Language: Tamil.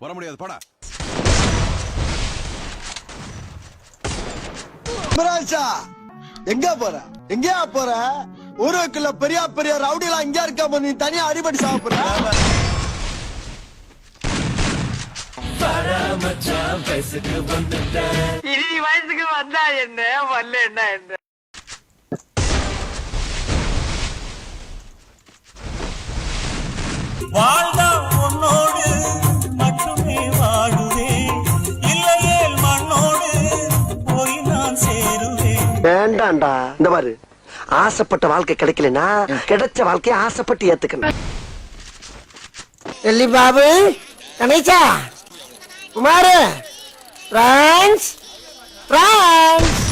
வர முடியாது போடா. எங்க போற எங்கயா போற? ஊருக்குள்ள பெரிய பெரிய ரவுடிலாம் இங்க இருக்க நீ தனியா அடிபடி சாப்பிடுற. வயசுக்கு வந்தா என்ன வரல என்ன வாழ்ந்தா உன்னோடு மட்டுமே வாழுவேன், இல்லையே மண்ணோடு போய் நான் சேருவேன். வேண்டாண்டா, இந்த மாதிரி ஆசைப்பட்ட வாழ்க்கை கிடைக்கலனா கிடைச்ச வாழ்க்கையை ஆசைப்பட்டு ஏத்துக்கணும். எல்லி பாபு, கணேசா, குமாரு, பிரான்ஸ், பிரான்ஸ்.